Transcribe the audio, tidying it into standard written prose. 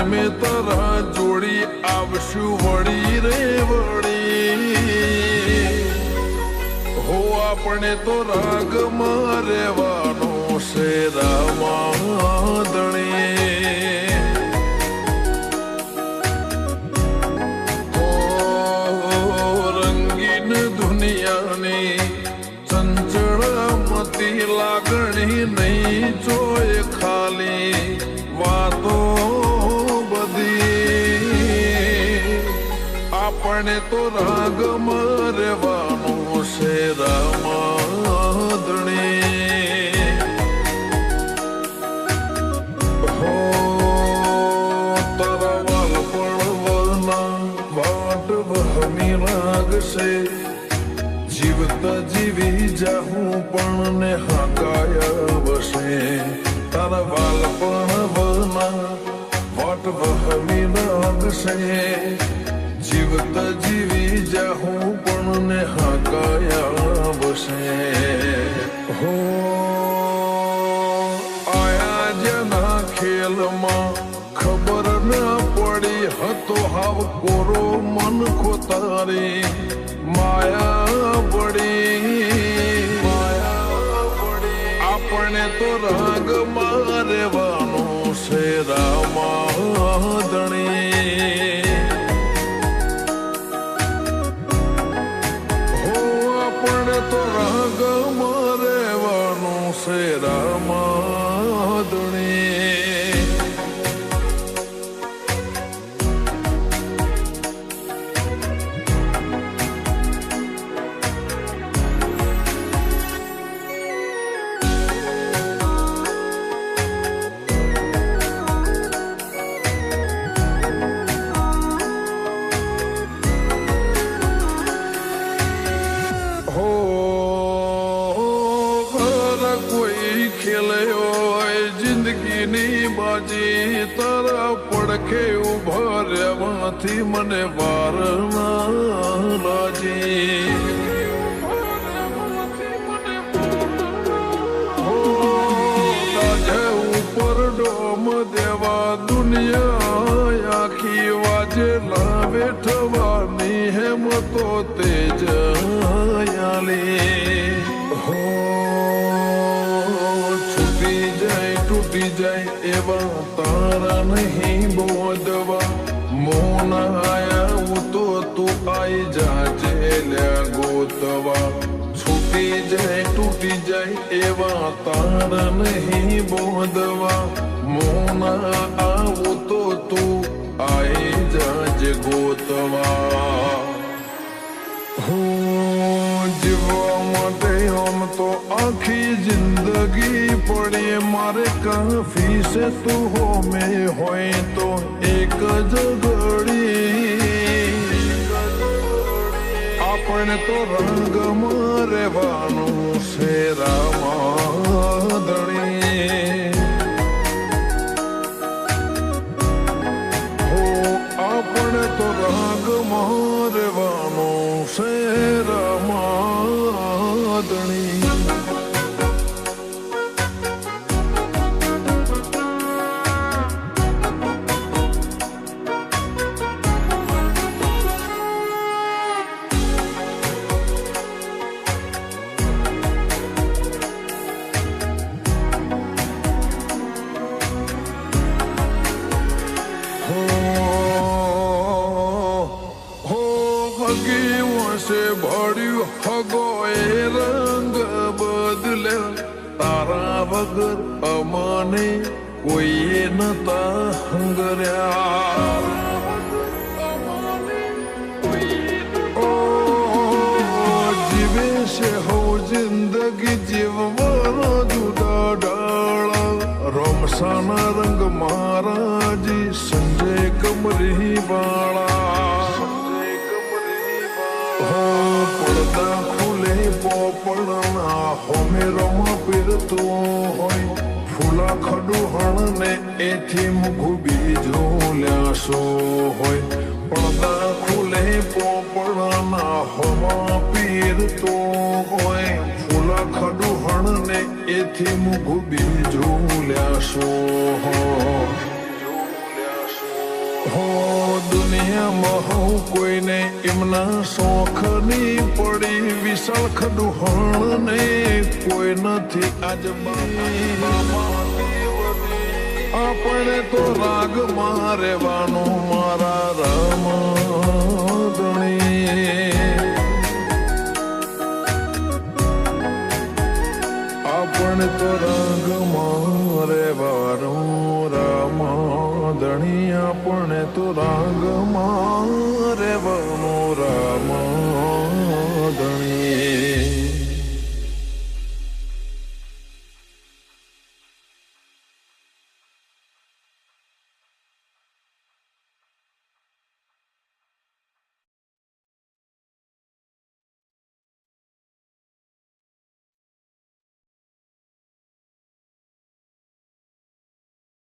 જન્મે તરા જોડી આવશું વળી રે વળી હો આપણે તો રાગમાં રહેવાનો છે રામાદણી રંગીન દુનિયાની ચંચળમતી લાગણી નહીં જોય ખાલી વાતો બધી આપણે તો રાગમાં રહેવાનું છે રામાદણી હો તારા વાલપણવના વાટ વહમી રાગશે જીવતા જીવી જાહું પણ ને હાકાયા વસે તારા વાલપણવના વાટ વહમી રાગશે જીવતા જીવી જાહું પણ ને હાકાયા વસે હો આયા જેના ખેલમાં ખબર ના પડી હતો હાવ કોરો મન ખોતારી માયા પડી આપણે તો રાગમાં રહેવાનું છે રામાદણી તો રાગમાં રહેવાનું છે રામાદણી જિંદગીની બાજી તારા પડખે ઉભા રહેવાથી મને વાર ના લાજી તાજે ઉપર ડોમ દેવા દુનિયા આખી વાજે લાવે થવાની હેમતો તેજ આલી હો તૂટી જાય એવા તારા નહીં બોધવા મોન આયા તો તું આઈ જાજે લ્યા ગોતવા છૂટી જાય તૂટી જાય એવા તારા નહીં બોધવા મોન આવું તો તું આઈ જાજે ગોતવા જીવવા માટે આમ તો આખી જિંદગી પડી મારે કાફી છે તું હોમે હોય તો એક જ ઘડી આપણે તો રંગમાં રહેવાનું છે રામાદણી હો આપણે તો રંગમાં રહેવાનું છે રામાદણી ભળ્યું હગો એ રંગ બદલે તારા વગર અમાને કોઈએ નતા હંગર્યા જીવે છે હો જિંદગી જીવવાનો જુદા ડાળા રોમસાના રંગ મહારાજી સંજય કમરી વાળા પડદા ખુલે પોપડના હોમેરોમાં પીરતું હોય ફૂલા ખડુહણ ને એથી મુખું બીજું લ્યાસો હોય પડદા ખુલે પોપડના હોમાં પીરતું હોય ફૂલા ખડુહણ ને એથી મુખું બીજું લ્યાસો હોય મહુ કોઈને એમના શોખની પડી વિશાળ ખડુહણ ને કોઈ નથી આજ આપણે તો રાગમાં રહેવાનું મારા રામ ધણી આપણે તો રાગમાં રહેવાનું રામ ધણી આપણે તો રાગમાં રહેવાનું રામ